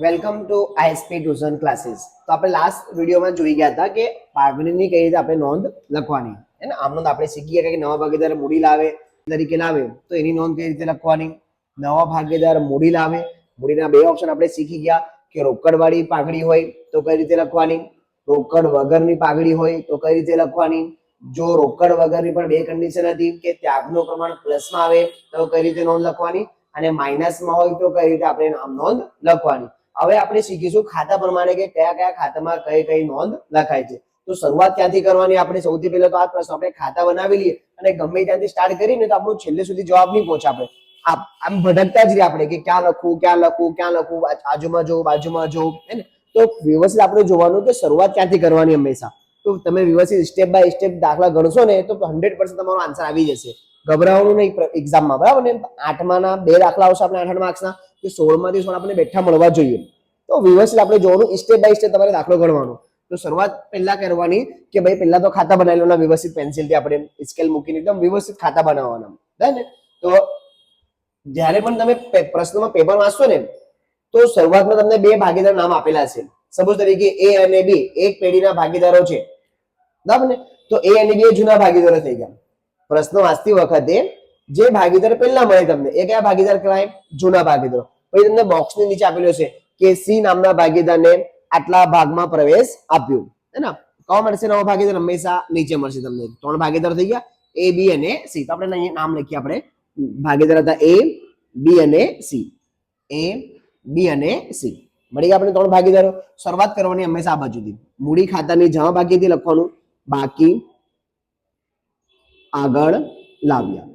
Welcome to ISP tuition classes. તો આપણે last વિડીયોમાં જોઈ ગયા હતા કે પાઘડીની કઈ રીતે આપણે નોંધ લખવાની હે ને. આમ નોંધ આપણે શીખી ગયા કે નવા ભાગીદાર મૂડી લાવે તરીકે લાવે તો એની નોંધ કઈ રીતે લખવાની. નવા ભાગીદાર મૂડી લાવે, મૂડીના બે ઓપ્શન આપણે શીખી ગયા કે રોકડવાળી પાઘડી હોય તો કઈ રીતે લખવાની, રોકડ વગરની પાઘડી હોય તો કઈ રીતે લખવાની. જો રોકડ વગરની પણ બે કન્ડિશન હતી કે ત્યાગનું પ્રમાણ પ્લસમાં આવે તો કઈ રીતે નોંધ લખવાની અને માઇનસમાં હોય તો કઈ રીતે આપણે આમ નોંધ લખવાની. હવે આપણે શીખીશું ખાતા પ્રમાણે કે કયા કયા ખાતામાં કઈ કઈ નોંધ લખાય છે. તો શરૂઆત ક્યાંથી કરવાની. આપણે સૌથી પહેલા તો આ પ્રશ્ન આપણે ખાતા બનાવી લઈએ અને ગમે ત્યાંથી સ્ટાર્ટ કરીને તો આપણું છેલ્લે સુધી જવાબ નહીં પહોંચે. આપણે આમ ભટકતા જ રહીએ આપણે કે ક્યાં લખવું ક્યાં લખવું ક્યાં લખવું, બાજુમાં જવું બાજુમાં જવું હે ને. તો વ્યવસ્થિત આપણે જોવાનું કે શરૂઆત ક્યાંથી કરવાની હંમેશા. તો તમે વ્યવસ્થિત સ્ટેપ બાય સ્ટેપ દાખલા ગણશો ને તો 100% તમારો આન્સર આવી જશે. ગભરાવાનું નહીં એક્ઝામમાં, બરાબર ને. 8માના 2 દાખલા આવશે આપણે 8 માર્ક્સના, કે 16માંથી 16 આપણે બેઠા મળવા જોઈએ. તો વ્યવસ્થિત આપણે જોવાનું, સ્ટેપ બાય સ્ટેપ તમારે દાખલો ગણવાનો. તો શરૂઆત પહેલા કરવાની કે ભાઈ પહેલા તો ખાતા બનાવી લેવાના વ્યવસ્થિત, પેન્સિલથી આપણે સ્કેલ મૂકીને એકદમ વ્યવસ્થિત ખાતા બનાવવાના, બરાબર ને. તો જ્યારે પણ તમે પ્રશ્નમાં પેપર વાંચશો ને તો શરૂઆતમાં તમને 2 ભાગીદાર નામ આપેલા છે. સપોઝ તરીકે એ અને બી એક પેઢીના ભાગીદારો છે, બરાબર ને. તો એ અને બી જૂના ભાગીદારો થઈ ગયા. પ્રશ્ન વાંચતી વખતે જે ભાગીદાર પહેલા મળે તમને એ કયા ભાગીદાર કહેવાય? જૂના ભાગીદારો. પછી તમને બોક્સની નીચે આપેલું છે કે સી નામના ભાગીદારને આટલા ભાગમાં પ્રવેશ આપ્યો, હે ને. કયો મળશે નવો ભાગીદાર? હંમેશા નીચે મળશે તમને. 3 ભાગીદાર થઈ ગયા, એ બી અને સી. તો આપણે અહીંયા નામ લખીએ. આપણે ભાગીદાર હતા એ બી અને સી. એ બી અને સી મળી ગયા આપણે 3 ભાગીદારો. શરૂઆત કરવાની હંમેશા આ બાજુથી. મૂડી ખાતાની જમા બાકીથી લખવાનું, બાકી આગળ લાવ્યા.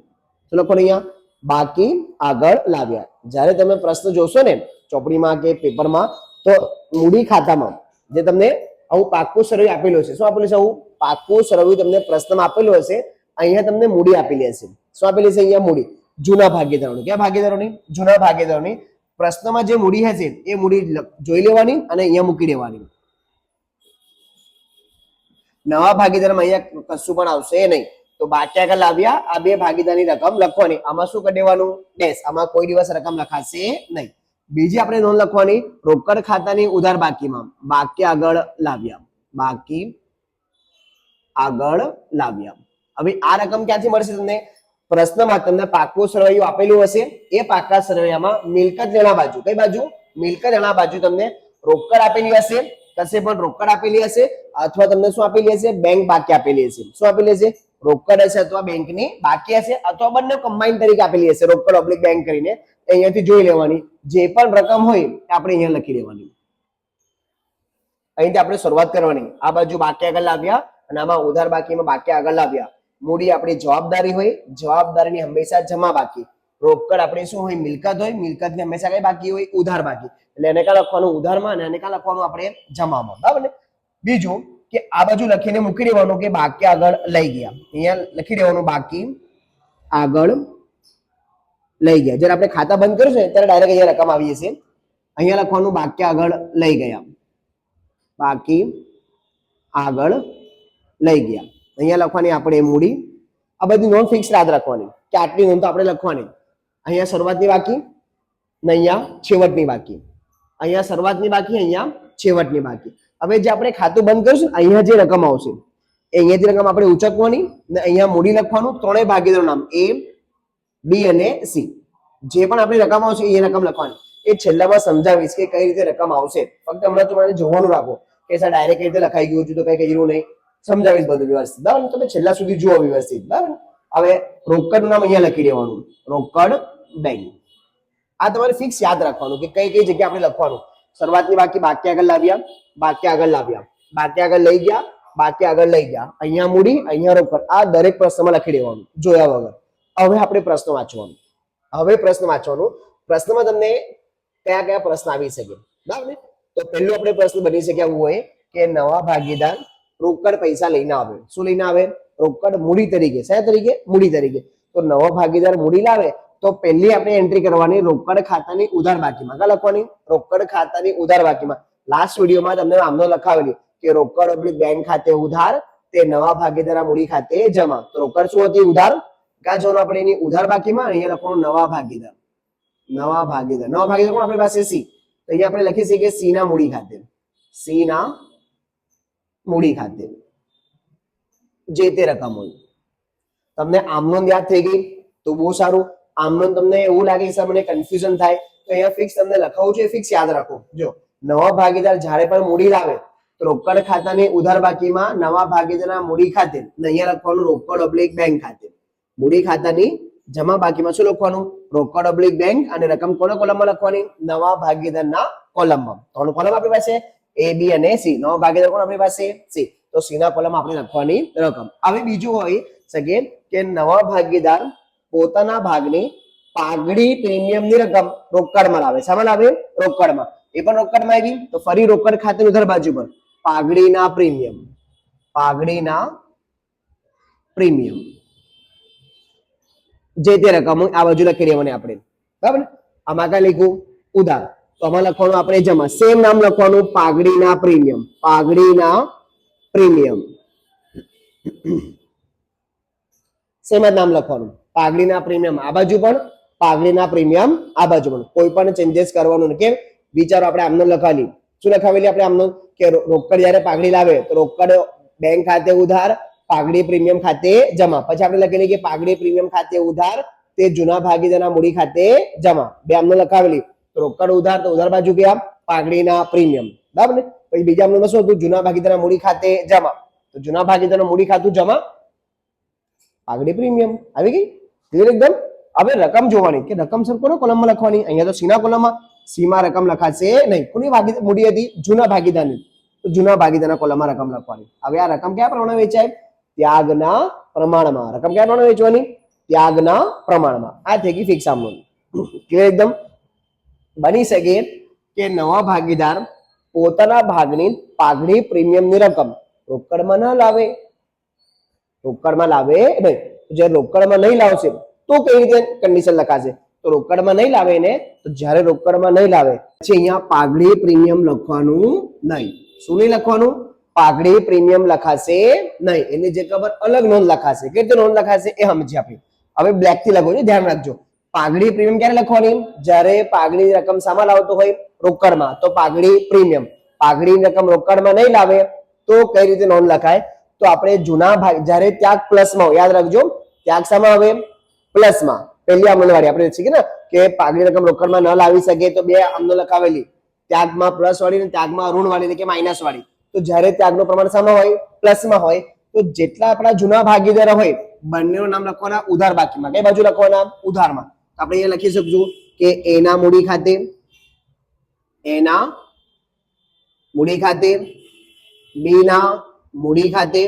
તો લખો અહીંયા બાકી આગળ લાવ્યા. જ્યારે તમે પ્રશ્ન જોશો ને ચોપડીમાં કે પેપરમાં તો મૂડી ખાતામાં જે તમને આવું પાક્કું સરવૈયું આપેલું હશે. શું આપેલું છે? આવું પાક્કું સરવૈયું તમને પ્રશ્નમાં આપેલું હશે. અહીંયા તમને મૂડી આપેલી હશે. શું આપેલી છે? અહીંયા મૂડી જૂના ભાગીદારોની. કયા ભાગીદારોની? જૂના ભાગીદારોની. પ્રશ્નમાં જે મૂડી હશે એ મૂડી જોઈ લેવાની અને અહીંયા મૂકી દેવાની. નવા ભાગીદારમાં અહીંયા કશું પણ આવશે નહીં. તો બાકી આગળ લાવ્યા, આ 2 ભાગીદારની રકમ લખવાની. આમાં શું કરી દેવાનું? ડેશ. આમાં કોઈ દિવસ રકમ લખાશે નહીં. બીજી આપણે નોંધ લખવાની રોકડ ખાતાની ઉધાર બાકીમાં, બાકી આગળ લાવ્યા. બાકી આગળ લાવ્યા. હવે આ રકમ ક્યાંથી મળશે તમને? પ્રશ્નમાં તમને પાક્કું સરવૈયું આપેલું હશે. એ પાક્કા સરવૈયામાં મિલકત લેણા બાજુ, કઈ બાજુ? મિલકત લેણા બાજુ તમને રોકડ આપેલી હશે, કશે પણ રોકડ આપેલી હશે, અથવા તમને શું આપેલી હશે? બેંક બાકી આપેલી હશે. શું આપેલી હશે? રોકડ હશે અથવા બેંકની બાકી હશે, અથવા બંને કમ્બાઈન તરીકે આપેલી હશે, રોકડ ઓબ્લિક બેંક કરીને. અહીંયાથી જોઈ લેવાની. જે પણ રકમ હોય આપણે અહીંયા લખી દેવાની. અહીંથી આપણે શરૂઆત કરવાની. આ બાજુ બાકી આગળ લાવ્યા અને આમાં ઉધાર બાકીમાં બાકી આગળ લાવ્યા. મૂડી આપણી જવાબદારી હોય, જવાબદારીની હંમેશા જમા બાકી. રોકડ આપણે શું હોય? મિલકત હોય, મિલકતની હંમેશા કઈ બાકી હોય? ઉધાર બાકી. એટલે એને ક્યાં લખવાનું? ઉધારમાં, અને એને ક્યાં લખવાનું? આપણે જમામાં, બરાબર ને. બીજું કે આ બાજુ લખીને મૂકી દેવાનું કે બાકી આગળ લઈ ગયા. અહીંયા લખી દેવાનું બાકી આગળ લઈ ગયા. જ્યારે આપણે ખાતા બંધ કરીશું ને ત્યારે ડાયરેક્ટ અહીંયા રકમ આવી જશે. અહીંયા લખવાનું બાકી આગળ લઈ ગયા. બાકી આગળ લઈ ગયા. અહીંયા લખવાની આપણે મૂડી. આ બધી નોંધ ફિક્સ યાદ રાખવાની કે આટલી નોંધ તો આપણે લખવાની. અહીંયા શરૂઆતની બાકી ને અહીંયા છેવટની બાકી. અહીંયા શરૂઆતની બાકી, અહીંયા છેવટની બાકી. હવે જે આપણે ખાતું બંધ કરીશું અહીંયા જે રકમ આવશે એ અહીંયાથી રકમ આપણે ઉચકવાની ને અહીંયા મૂડી લખવાનું. 3 ભાગીદારો નામ એ બી અને સી. જે પણ આપણી રકમ આવશે એ રકમ લખવાની. એ છેલ્લામાં સમજાવીશ કે કઈ રીતે રકમ આવશે. ફક્ત હમણાં તમારે જોવાનું રાખો કે સર ડાયરેક્ટ રીતે લખાઈ ગયું છે તો કઈ કર્યું નહીં. સમજાવીશ બધું વ્યવસ્થિત, બરાબર. તમે છેલ્લા સુધી જુઓ વ્યવસ્થિત, બરાબર. હવે રોકડનું નામ અહીંયા લખી દેવાનું, રોકડ બેંક. આ તમારે ફિક્સ યાદ રાખવાનું કે કઈ કઈ જગ્યાએ આપણે લખવાનું. શરૂઆતની બાકી, બાકી આગળ લાવ્યા, બાકી આગળ લાવ્યા, બાકી આગળ લઈ ગયા, બાકી આગળ લઈ ગયા. અહીંયા મૂડી, અહીંયા રોકડ. આ દરેક પ્રશ્નમાં લખી દેવાનું જોયા વગર. હવે આપણે પ્રશ્ન વાંચવાનું. પ્રશ્નમાં તમને કયા કયા પ્રશ્ન આવી શકે, બરાબર ને. તો પહેલું આપણે પ્રશ્ન બની શકે એવું હોય કે નવા ભાગીદાર રોકડ પૈસા લઈને આવે. શું લઈને આવે? રોકડ મૂડી તરીકે. શા તરીકે? મૂડી તરીકે. તો નવો ભાગીદાર મૂડી લાવે તો પહેલી આપણે એન્ટ્રી કરવાની રોકડ ખાતાની ઉધાર બાકીમાં. ક્યાં લખવાની? રોકડ ખાતાની ઉધાર બાકીમાં. લાસ્ટ વિડીયોમાં તમને આમનો લખાવેલી કે રોકડ ઓબ્લિક બેંક ખાતે ઉધાર, તે નવા ભાગીદાર મૂડી ખાતે જમા. તો રોકડ શું હતી? ઉધાર. ક્યાં જવાનું આપણે? એની ઉધાર બાકીમાં. અહીંયા લખવાનું નવા ભાગીદાર. નવા ભાગીદાર કોણ આપણી પાસે? સી. તો અહીંયા આપણે લખી શકીએ સી ના મૂડી ખાતે, સી ના મૂડી ખાતે જે તે રકમ હોય. તમને આમનો યાદ થઈ ગઈ તો બહુ સારું. આમનો તમને એવું લાગે કે મને કન્ફ્યુઝન થાય તો અહીંયા ફિક્સ તમને લખાવું છે, ફિક્સ યાદ રાખો. જો નવા ભાગીદાર જ્યારે પણ મૂડી લાવે તો રોકડ ખાતાની ઉધાર બાકીમાં નવા ભાગીદારના મૂડી ખાતે, અહીંયા લખવાનું રોકડ ઓબ્લિક બેંક ખાતે. મૂડી ખાતાની જમા બાકીમાં શું લખવાનું? રોકડ ઓબ્લિક બેંક, અને રકમ કોના કોલમમાં લખવાની? નવા ભાગીદારના કોલમમાં. ત્રણ કોલમ આપણી પાસે એ, બી અને સી. નવા ભાગીદાર કોણ આપણી પાસે? સી. તો સી ના કોલમમાં આપણે લખવાની રકમ. હવે બીજું હોય શકે કે નવા ભાગીદાર પોતાના ભાગની પાઘડી પ્રીમિયમની રકમ રોકડમાં લાવે. શામાં લાવે? રોકડમાં. એ પણ રોકડમાં આવી તો ફરી રોકડ ખાતે ઉધાર બાજુ પર પાઘડીના પ્રીમિયમ, પાઘડીના પ્રીમિયમ જે તે રકમ આ બાજુ લખી દેવાની આપણે. બરાબર. આમાં કઈ લખ્યું? ઉધાર. તો આમાં લખવાનું આપણે જમા. સેમ નામ લખવાનું, પાઘડીના પ્રીમિયમ, પાઘડીના પ્રીમિયમ. સેમ જ નામ લખવાનું, પાઘડીના પ્રીમિયમ આ બાજુ પણ, પાઘડીના પ્રીમિયમ આ બાજુ પણ. કોઈ પણ ચેન્જીસ કરવાનું નહીં. કેમ? વિચારો આપણે આમનો લખાવી. શું લખાવેલી આપણે આમનો? કે રોકડ જયારે પાઘડી લાવે તો રોકડ બેંક ખાતે ઉધાર, પાઘડી પ્રીમિયમ ખાતે જમા. પછી આપણે લખેલી કે પાઘડી પ્રીમિયમ ખાતે ઉધાર તે જૂના ભાગીદારના મૂડી ખાતે જમા. બે આમનો લખાવેલી. તો રોકડ ઉધાર તો ઉધાર બાજુ ગયા, પાઘડીના પ્રીમિયમ. બરાબર ને? પછી બીજા આમનો શું હતું? જૂના ભાગીદારના મૂડી ખાતે જમા. તો જૂના ભાગીદારનું મૂડી ખાતું જમા, પાઘડી પ્રીમિયમ. આવી ગઈ? ક્લિયર એકદમ? હવે રકમ જોવાની કે રકમ સર કોના કોલમમાં લખવાની? અહીંયા તો સીના કોલમમાં. સીમાં રકમ લખાશે નહીં. કોની મૂડી હતી? જૂના ભાગીદારની. તો જૂના ભાગીદારના કોલમમાં રકમ લખવાની. હવે આ રકમ કયા પ્રમાણે વેચાય? ત્યાગના પ્રમાણમાં. રકમ કયા પ્રમાણે વેચવાની? ત્યાગના પ્રમાણમાં. આ થઈ ગઈ ફિક્સ આમનો. ક્લિયર એકદમ? બની શકે કે નવા ભાગીદાર પોતાના ભાગની પાઘડી પ્રીમિયમની રકમ રોકડમાં ન લાવે, રોકડમાં લાવે નહીં. જે રોકડમાં નહીં લાવશે તો કઈ રીતે કન્ડિશન લખાશે? તો રોકડમાં નહીં લાવે ને, તો જ્યારે રોકડમાં નહીં લાવે પછી અહીંયા પાઘડી પ્રીમિયમ લખવાનું નહીં. શું નહીં લખવાનું? પાઘડી પ્રીમિયમ લખાશે નહીં. એની જગ્યા પર અલગ નોંધ લખાશે. કેવી રીતે નોંધ લખાશે એ સમજીએ આપણે. હવે બ્લેક થી લખો, ધ્યાન રાખજો. પાઘડી પ્રીમિયમ ક્યારે લખવાની? જ્યારે પાઘડી રકમ સામાં લાવતો હોય? રોકડમાં. તો પાઘડી પ્રીમિયમ. પાઘડી રકમ રોકડમાં નહીં લાવે તો કઈ રીતે નોંધ લખાય? તો આપણે જૂના ભાગ જ્યારે ત્યાગ પ્લસમાં હોય, યાદ રાખજો. ત્યાગ શામાં આવે? પ્લસમાં. પહેલી આમનો વાળી આપણે શીખી ને કે પાઘડી રકમ રોકડમાં ન લાવી શકે તો બે આમનો લખાવેલી, ત્યાગમાં પ્લસ વાળી ને ત્યાગમાં ઋણ વાળી એટલે કે માઇનસ વાળી. તો જ્યારે ત્યાગનું પ્રમાણ શામાં હોય? પ્લસમાં હોય. તો જેટલા આપણા જૂના ભાગીદાર હોય બંનેનું નામ લખવાના ઉધાર બાકીમાં. કઈ બાજુ લખવાના? ઉધારમાં. તો આપણે અહીંયા લખી શકશું કે એના મૂડી ખાતે, એના મૂડી ખાતે, બી ના મૂડી ખાતે.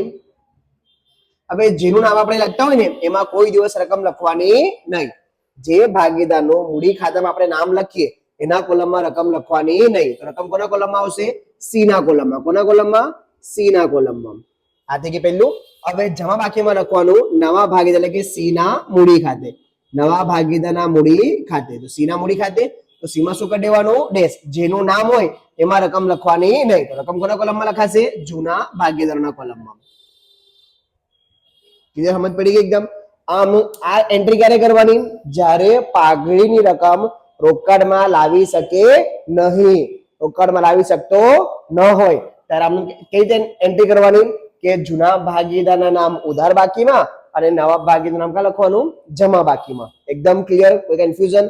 હવે જેનું નામ આપણે લખતા હોય ને એમાં કોઈ દિવસ રકમ લખવાની નહીં. જે ભાગીદારનું મૂડી ખાતામાં આપણે નામ લખીએ એના કોલમમાં રકમ લખવાની નહીં. તો રકમ કોના કોલમમાં આવશે? સી ના કોલમમાં. કોના કોલમમાં? સી ના કોલમમાં. આ થઈ ગયું પહેલું. હવે જમા બાકીમાં લખવાનું નવા ભાગીદાર એટલે કે સી ના મૂડી ખાતે, નવા ભાગીદારના મૂડી ખાતે. તો સી ના મૂડી ખાતે તો સીમાં શું કરી દેવાનું? ડેશ. જેનું નામ હોય એમાં રકમ લખવાની નહીં. તો રકમ કોના કોલમમાં લખાશે? જૂના ભાગીદારના કોલમમાં. ક્લિયર? સમજ પડી ગઈ એકદમ? આ એન્ટ્રી ક્યારે કરવાની? જ્યારે પાઘડીની રકમ રોકડમાં લાવી શકે નહીં, રોકડમાં લાવી શકતો ન હોય ત્યારે આમ કઈ રીતે એન્ટ્રી કરવાની? કે જૂના ભાગીદારના નામ ઉધાર બાકીમાં અને નવા ભાગીદારનું નામ કા લખવાનું? જમા બાકીમાં. એકદમ ક્લિયર? કોઈ કન્ફ્યુઝન?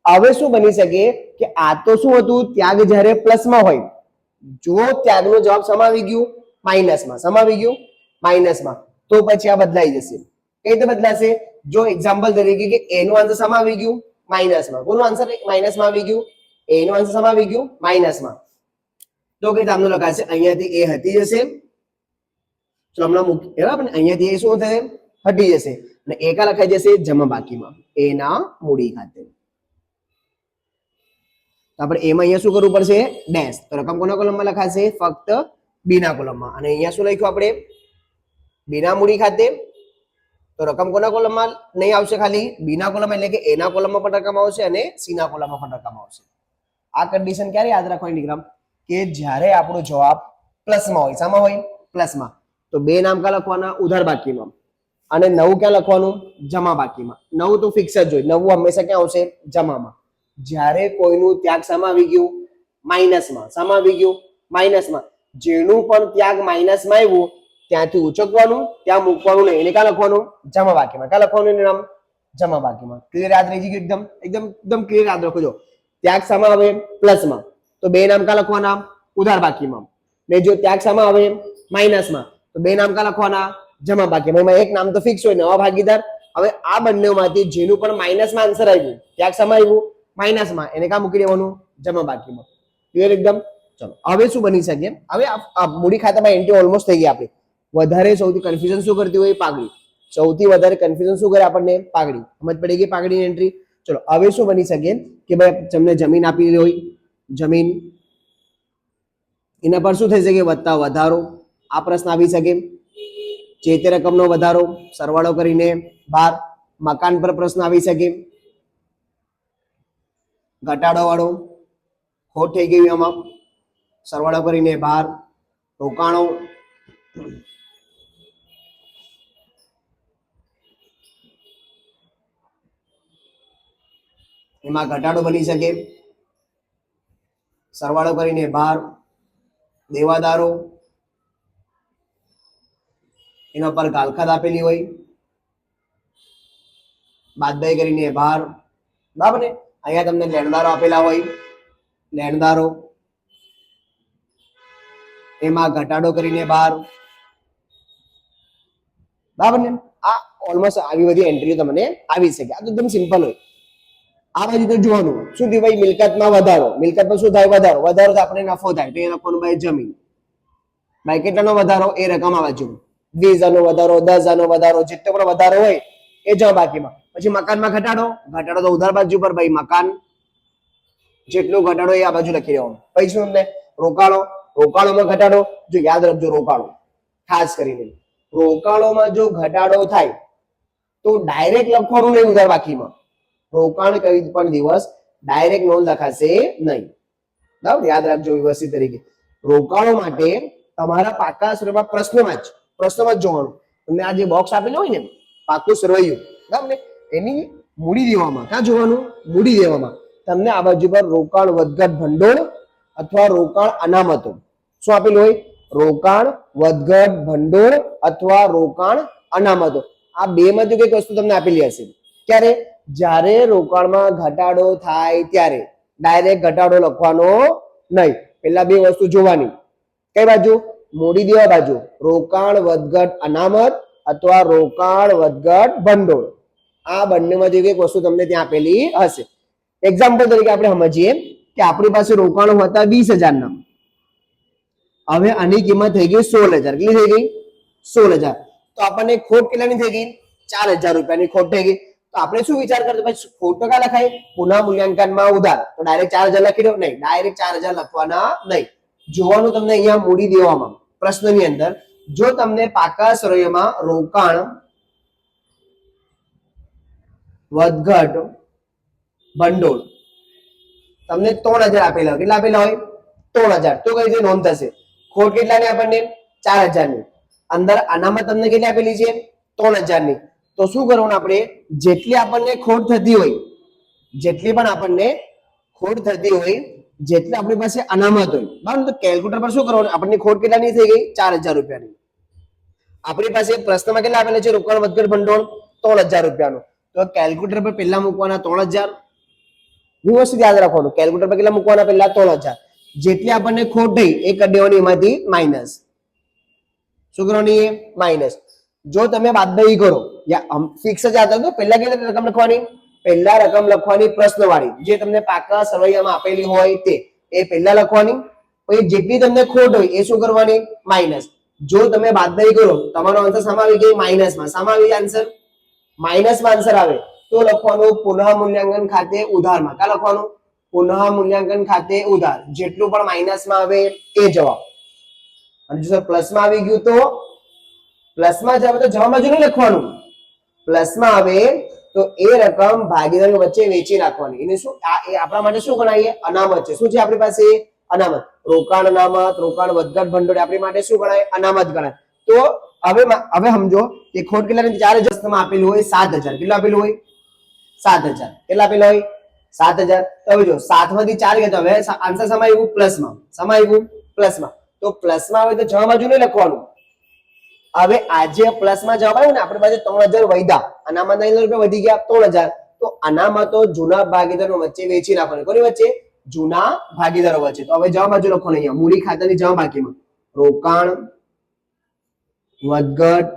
હવે શું બની શકે કે આ તો શું હતું? ત્યાગ જ્યારે પ્લસમાં હોય, જો ત્યાગનો જવાબ સમાવી ગયું માઇનસમાં, સમાવી ગયું માઇનસમાં, તો પછી આ બદલાઈ જશે. કઈ રીતે બદલાશે? જો એક્ઝામ્પલ તરીકે કે એ નું આન્સર શામાં આવી ગયું? માઇનસમાં. કોનું આન્સર માઇનસમાં આવી ગયું? એ નું આન્સર શામાં આવી ગયું? માઇનસમાં. તો કઈ નામનો લખાશે? અહીંયાથી એ હટી જશે. ચલો હમણાં મૂકી બરાબર ને? અહીંયાથી એ શું થશે? હટી જશે અને એ કા લખાઈ જશે? જમા બાકીમાં, એના મૂડી ખાતે. આપણે એમાં અહીંયા શું કરવું પડશે? ડેશ. તો રકમ કોના કોલમમાં લખાશે? ફક્ત બી ના કોલમમાં. અને અહીંયા શું લખ્યું આપણે? બી ના મૂડી ખાતે. તો રકમ કોના કોલમમાં નહીં આવશે? ખાલી બી ના કોલમ એટલે કે એ ના કોલમમાં પણ રકમ આવશે અને સી ના કોલમમાં પણ રકમ આવશે. આ કન્ડિશન ક્યારે યાદ રાખવાની ડિગ્રામ? કે જ્યારે આપણો જવાબ પ્લસમાં હોય. શામાં હોય? પ્લસમાં. તો બે નામ કા લખવાના? ઉધાર બાકીમાં. અને નવું ક્યાં લખવાનું? જમા બાકીમાં. નવું તો ફિક્સ જ હોય. નવું હંમેશા ક્યાં આવશે? જમામાં. જ્યારે કોઈનું ત્યાગ શામાં આવી ગયું? માઇનસમાં. શામાં આવી ગયું? માઇનસમાં. જેનું પણ ત્યાગ માઇનસમાં આવ્યું ત્યાંથી ઉચકવાનું, ત્યાં મૂકવાનું નહીં. એને ક્યાં લખવાનું? જમા બાકીમાં. ક્યાં લખવાનું એનું નામ? જમા બાકીમાં. ક્લિયર? યાદ રહી ગયું? એકદમ એકદમ એકદમ ક્લિયર યાદ રાખજો. ત્યાગ શામાં આવે? પ્લસમાં. તો બે નામ ક્યાં લખવાના? ઉધાર બાકીમાં. ને જો ત્યાગ શામાં આવે? માઇનસમાં. તો બે નામ ક્યાં લખવાના? જમા બાકીમાં. એમાં એક નામ તો ફિક્સ હોય, નવા ભાગીદાર. હવે આ બંનેમાંથી જેનું પણ માઇનસમાં આન્સર આવ્યું, ત્યાગ શામાં આવ્યું? માઇનસમાં. એને ક્યાં મૂકી દેવાનું? જમા બાકીમાં. ક્લિયર એકદમ? ચલો હવે શું બની શકે? હવે આ મૂડી ખાતામાં એન્ટ્રી ઓલમોસ્ટ થઈ ગઈ આપણી. વધારે સૌથી કન્ફ્યુઝન શું કરતી હોય? પાઘડી. સૌથી વધારે કન્ફ્યુઝન શું કરે આપણને? પાઘડી. સમજ પડી ગઈ પાઘડીની એન્ટ્રી? ચલો હવે શું બની શકે કે ભાઈ તમને જમીન આપી હોય, જમીન, એના પર શું થઈ શકે? વત્તા વધારો. આ પ્રશ્ન આવી શકે. જે તે રકમનો વધારો સરવાળો કરીને 12. મકાન પર પ્રશ્ન આવી શકે. ઘટાડો વાળો ખોટ થઈ ગઈ એમાં, સરવાળો કરીને 12. રોકાણો, એમાં ઘટાડો બની શકે, સરવાળો કરીને 12. દેવાદારો, એના પર ગાલખાત આપેલી હોય, બાદબાઈ કરીને 12. બરાબર ને? અહીંયા તમને લેણદારો આપેલા હોય, લેણદારો, એમાં ઘટાડો કરીને 12. બરાબર ને? આ ઓલમોસ્ટ આવી બધી એન્ટ્રીઓ તમને આવી શકે. આ તો એકદમ સિમ્પલ હોય. આ બાજુ તો જોવાનું શું થયું ભાઈ? મિલકતમાં વધારો. મિલકતમાં શું થાય? વધારો. વધારો તો આપણે નફો થાય, તો એ લખવાનું ભાઈ જમીન. ભાઈ કેટલાનો વધારો? એ રકમ આ બાજુ 20,000 નો વધારો, 10,000 નો વધારો, જેટલો પણ વધારો હોય એ જમા બાકીમાં. પછી મકાનમાં ઘટાડો. ઘટાડો તો ઉધાર બાજુ પર ભાઈ મકાન, જેટલો ઘટાડો એ આ બાજુ લખી દેવાનું. પછી શું? તમને રોકાણો. રોકાણોમાં ઘટાડો. જો યાદ રાખજો, રોકાણો ખાસ કરીને, રોકાણોમાં જો ઘટાડો થાય તો ડાયરેક્ટ લખવાનું નહીં ઉધાર બાકીમાં. રોકાણ કઈ પણ દિવસ ડાયરેક્ટ નોંધ લખાશે નહીં. બરાબર? યાદ રાખજો વ્યવસ્થિત તરીકે. રોકાણો માટે તમારા પાકા સ્વરૂપમાં પ્રશ્નમાં જ જોવાનું. તમને આ જે બોક્સ આપેલું હોય ને પાકું સરવૈયું, બરાબર ને, એની મૂડી દેવામાં ક્યાં જોવાનું? મૂડી દેવામાં. તમને આ બાજુ પર રોકાણ વધઘટ ભંડોળ અથવા રોકાણ અનામતો શું આપેલું હોય? રોકાણ વધઘટ ભંડોળ અથવા રોકાણ અનામતો. આ બે માંથી કઈક વસ્તુ તમને આપેલી હશે. ક્યારે? જ્યારે રોકાણમાં ઘટાડો થાય ત્યારે ડાયરેક્ટ ઘટાડો લખવાનો નહીં. પેલા બે વસ્તુ જોવાની. કઈ બાજુ? મૂડી દેવા બાજુ. રોકાણ વધઘટ અનામત અથવા રોકાણ વધઘટ ભંડોળ. આ બંનેમાંથી કઈક વસ્તુ તમને ત્યાં આપેલી હશે. એક્ઝામ્પલ તરીકે આપણે સમજીએ કે આપણી પાસે રોકાણો હતા 20,000 ના. હવે આની કિંમત થઈ ગઈ 16,000. કેટલી થઈ ગઈ? 16,000. તો આપણને ખોટ કેટલાની થઈ ગઈ? 4,000 રૂપિયાની ખોટ થઈ ગઈ. તો આપણે શું વિચાર કરતો? ભાઈ ખોટ તો ક્યાં લખાય? પુનઃ મૂલ્યાંકનમાં ઉધાર. તો ડાયરેક્ટ 4,000 લખી દો? નહીં, ડાયરેક્ટ 4,000 લખવાના નહીં. જોવાનું તમને અહીંયા મૂડી દેવામાં પ્રશ્નની અંદર જો તમને પાકા સરવૈયામાં રોકાણ વધઘટ ભંડોળ તમને 3,000 આપેલા હોય. કેટલા આપેલા હોય? 3,000. તો કઈ રીતે નોંધ થશે? ખોટ કેટલાની આપણને? 4,000 ની. અંદર અનામત તમને કેટલી આપેલી છે? 3,000 ની. તો શું કરવાનું આપણે? જેટલી આપણને ખોટ થતી હોય, જેટલી પણ આપણને ખોટ થતી હોય, જેટલી આપણી પાસે અનામત હોય, બરાબર, તો કેલ્ક્યુલેટર પર શું કરવાનું? આપણને ખોટ કેટલાની થઈ ગઈ? 4,000 રૂપિયાની. આપણી પાસે પ્રશ્નમાં કેટલા આપેલા છે? રોકાણ વધઘટ ભંડોળ 3,000 રૂપિયાનું. તો કેલ્ક્યુલેટર પર પહેલા મૂકવાના 3,000. વ્યવસ્થિત યાદ રાખવાનું. કેલ્ક્યુલેટર પર કેટલા મૂકવાના? પહેલા 3,000. જેટલી આપણને ખોટ થઈ એ કરી દેવાની, એમાંથી માઇનસ. શું કરવાની? માઇનસ. જો તમે બાદબાકી કરો, ફિક્સ જ આવતા તો પહેલા કેટલી રકમ લખવાની? પહેલા રકમ લખવાની પ્રશ્નવાળી, જે તમને પાકા સરવૈયામાં આપેલી હોય તે એ પહેલા લખવાની. પછી જેટલી તમને ખોટ હોય એ શું કરવાની? માઇનસ. જો તમે બાદબાકી કરો, તમારો આન્સર શામાં આવી ગઈ? માઇનસમાં. શામાં આવી આન્સર? માઇનસમાં આન્સર આવે તો લખવાનું પુનઃ મૂલ્યાંકન ખાતે ઉધારમાં. ક્યાં લખવાનું? પુનઃ મૂલ્યાંકન ખાતે ઉધાર. જેટલું પણ માઇનસમાં આવે એ જવાબ. અને જો પ્લસમાં આવી ગયું તો પ્લસમાં જ આવે તો જવાબ બાજુ નહીં લખવાનું. પ્લસમાં આવે તો એ રકમ ભાગીદારો વચ્ચે વેચી નાખવાની. એને શું? એ આપણા માટે શું ગણાય? અનામત છે. શું છે આપણી પાસે? અનામત. રોકાણ અનામત, રોકાણ વધઘટ ભંડોળ આપણી માટે શું ગણાય? અનામત ગણાય. તો હવે સમજો કે ખોટ કેટલાની? 4,000 આપેલું હોય 7,000. કેટલું આપેલું હોય? 7,000. કેટલા આપેલા હોય? 7,000. તો હવે જો 7 માંથી 4 ગયા તો હવે આન્સર શેમાં આવ્યું? પ્લસમાં. શેમાં આવ્યું? પ્લસમાં. તો પ્લસમાં આવે તો જમા બાજુ નહીં લખવાનું. હવે આજે પ્લસમાં જવાબ આવ્યો ને, આપણી પાસે 3,000 વધ્યા, આનામાં 9 રૂપિયા વધી ગયા 3,000. તો આનામાં તો જૂના ભાગીદારો વચ્ચે વેચી નાખવાનું. કોની વચ્ચે? જૂના ભાગીદારો વચ્ચે. તો હવે જમા બાજુ લખવાનું અહીંયા મૂડી ખાતાની જમા બાકીમાં રોકાણ વધઘટ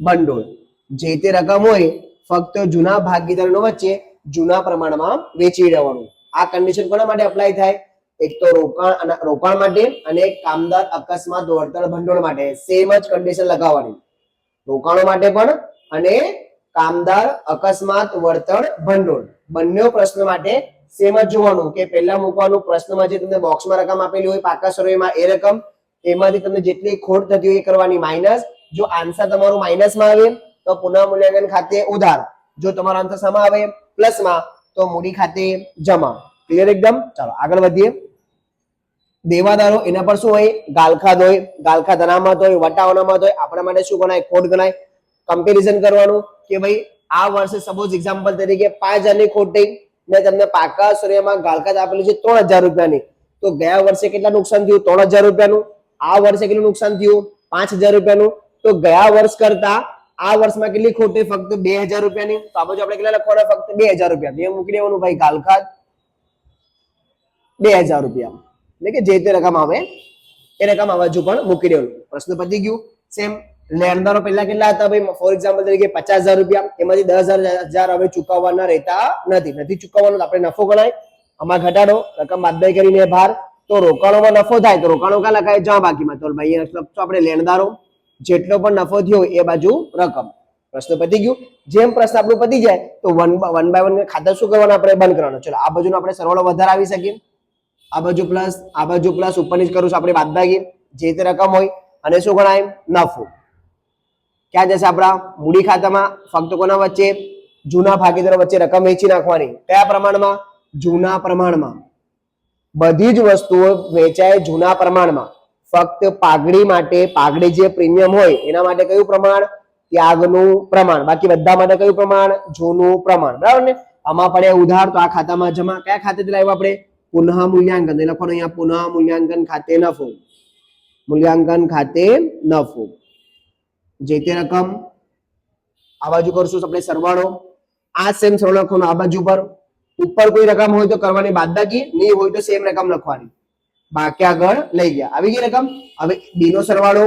ભંડોળ જે તે રકમ હોય ફક્ત જૂના ભાગીદારો વચ્ચે જૂના પ્રમાણમાં વેચી દેવાનું. આ કન્ડિશન કોના માટે અપ્લાય થાય? એક તો રોકાણ માટે અને કામદાર અકસ્માત વળતર ભંડોળ માટે સેમ જ કન્ડિશન લગાવવાની. રોકાણો માટે પણ અને કામદાર અકસ્માત વળતર ભંડોળ બંને પ્રશ્ન માટે સેમ જ જોવાનું કે પહેલા મૂકવાનું પ્રશ્નમાં જે તમને બોક્સમાં રકમ આપેલી હોય પાકા સરવાળામાં એ રકમ, એમાંથી તમને જેટલી ખોટ થતી હોય એ કરવાની માઇનસ. જો આન્સર તમારું માઇનસમાં આવે તો પુનઃ મૂલ્યાંકન ખાતે ઉધાર, જો તમારો આન્સર શામાં આવે? પ્લસમાં, તો મૂડી ખાતે જમા. ક્લિયર એકદમ? ચાલો આગળ વધીએ. દેવાદારો એના પર શું હોય? ગાલખાત હોય. ગાલખાત અનામત હોય, વટાવ અનામત હોય. આપણા માટે શું ગણાય? ખોટ ગણાય. કમ્પેરિઝન કરવાનું કે ભાઈ આ વર્ષે સપોઝ એક્ઝામ્પલ તરીકે 5,000 ની ખોટ થઈ ને તમને પાકા સરવાળામાં ગાલખાત આપેલું છે 3,000 રૂપિયાની, તો ગયા વર્ષે કેટલા નુકસાન થયું? 3,000 રૂપિયાનું. આ વર્ષે કેટલું નુકસાન થયું? 5,000 રૂપિયાનું. તો ગયા વર્ષ કરતા આ વર્ષમાં કેટલી ખોટ થઈ? ફક્ત 2,000 રૂપિયાની. તો આ બાજુ આપણે કેટલા લખવાના? ફક્ત 2,000 રૂપિયા. તો મૂકી દેવાનું ભાઈ ગાલખાત 2,000 રૂપિયા, એટલે કે જે તે રકમ આવે એ રકમ આ બાજુ પણ મૂકી દેવાનું. પ્રશ્ન પતી ગયું. સેમ લેણદારો પહેલા કેટલા હતા ભાઈ? ફોર એક્ઝામ્પલ તરીકે 50,000 રૂપિયા, એમાંથી 10,000 હવે ચૂકવવાના રહેતા નથી ચૂકવવાનું. આપણે નફો ગણાય. આમાં ઘટાડો, રકમ બાદબાકી કરીને ભાર. તો રોકાણોમાં નફો થાય તો રોકાણો ક્યાં લખાય? જમા બાકીમાં. તો ભાઈ આપણે લેણદારો જેટલો પણ નફો થયો એ બાજુ રકમ. પ્રશ્ન પતી ગયું. જેમ પ્રશ્ન આપણું પતી જાય તો વન બાય વન ખાતા શું કરવાનું? આપણે બંધ કરવાનું. ચલો આ બાજુનો આપણે સરવાળો વધારે આવી શકીએ. આ બાજુ પ્લસ ઉપર નીચ કરું છું આપણે બાદબાકી જે તે રકમ હોય અને શું ગણાય? નફો. ક્યાં જશે? આપણા મૂડી ખાતામાં. ફક્ત કોના વચ્ચે? જૂના ભાગીદારો વચ્ચે રકમ વેચી નાખવાની. કયા પ્રમાણમાં? જૂના પ્રમાણમાં. બધી જ વસ્તુઓ વેચાય જૂના પ્રમાણમાં. ફક્ત પાઘડી માટે, પાઘડી જે પ્રીમિયમ હોય એના માટે કયું પ્રમાણ? ત્યાગનું પ્રમાણ. બાકી બધા માટે કયું પ્રમાણ? જૂનું પ્રમાણ. બરાબર ને? આમાં પડે ઉધાર તો આ ખાતામાં જમા. કયા ખાતેથી લાવ્યું આપણે? પુનઃ મૂલ્યાંકન. લખવાનું અહીંયા પુનઃ મૂલ્યાંકન ખાતે નફો. મૂલ્યાંકન ખાતે નફો. જે તે રકમ આ બાજુ કરશું આપણે સરવાળો. આ સેમ સરવાળો લખવાનો આ બાજુ પર. ઉપર કોઈ રકમ હોય તો કરવાની બાદબાકી, નહીં હોય તો સેમ રકમ લખવાની. બાકી આગળ લઈ ગયા. આવી ગઈ રકમ. હવે બી નો સરવાળો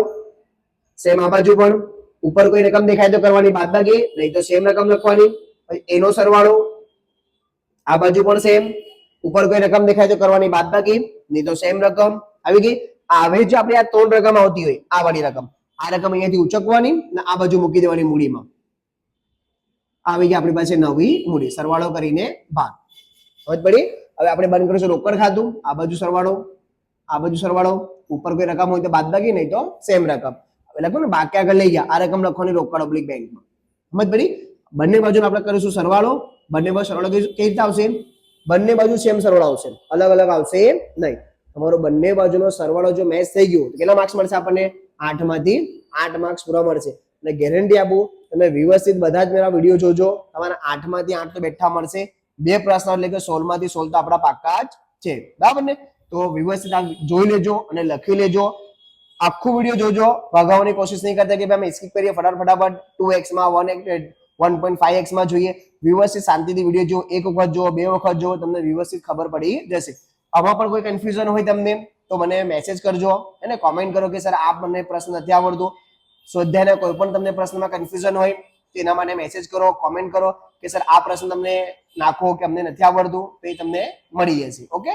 સેમ આ બાજુ પણ. ઉપર કોઈ રકમ દેખાય તો કરવાની બાદબાકી, નહીં તો સેમ રકમ લખવાની. એનો સરવાળો આ બાજુ પણ સેમ. ઉપર કોઈ રકમ દેખાય તો કરવાની બાદબાકી, નહીં તો સેમ રકમ. આવી ગઈ. હવે જો આપણે આ 3 રકમ આવતી હોય, આ વાળી રકમ, આ રકમ અહીંયાથી ઉચકવાની ને આ બાજુ મૂકી દેવાની મૂડીમાં. આવી ગઈ આપણી પાસે નવી મૂડી. સરવાળો કરીને ભાગ. સમજ પડી? હવે આપણે બંધ કરીશું રોકડ ખાતું. આ બાજુ સરવાળો, આ બાજુ સરવાળો. ઉપર કોઈ રકમ હોય તો બાદબાકી, નહીં તો સેમ રકમ. હવે લખો ને બાકી આગળ લઈ ગયા. આ રકમ લખવાની રોકડ ઓબ્લિક બેંકમાં. સમજ પડી? બંને બાજુ આપણે કરીશું સરવાળો. બંને બાજુ સરવાળો કેવી રીતે આવશે? બંને બાજુ સેમ સરવાળો આવશે, અલગ અલગ આવશે નહીં. તમારો બંને બાજુનો સરવાળો જો મેચ થઈ ગયો તો કેટલા માર્ક્સ મળશે આપણને? 8 માંથી 8 માર્ક્સ પૂરા મળશે. અને ગેરંટી આપું, તમે વ્યવસ્થિત બધા જ મારા વિડીયો જોજો, તમારા 8 માંથી 8 તો બેઠા મળશે. 2 પ્રશ્ન એટલે કે 16 માંથી 16 તો આપણા પાક્કા જ છે. બરાબર ને? તો વ્યવસ્થિત જોઈ લેજો અને લખી લેજો. આખું વિડીયો જોજો. ભગાવવાની કોશિશ નહીં કરતા કે ભાઈ અમે સ્કીપ કરીએ, ફટાફટ 2x માં 1.5x માં જોઈએ. વ્યવસ્થિત શાંતિથી વિડીયો જો, એક વખત જો, 2 વખત જો, તમને વ્યવસ્થિત ખબર પડી જશે. આમાં પણ કોઈ કન્ફ્યુઝન હોય તમને તો મને મેસેજ કરજો અને કોમેન્ટ કરો કે સર આ મને પ્રશ્ન નથી આવડતો. સ્વાધ્યાયના કોઈ પણ તમને પ્રશ્નમાં કન્ફ્યુઝન હોય તેના માટે મેસેજ કરો, કોમેન્ટ કરો કે સર આ પ્રશ્ન તમને નાખો કે અમને નથી આવડતું, તો એ તમને મળી જશે. ઓકે.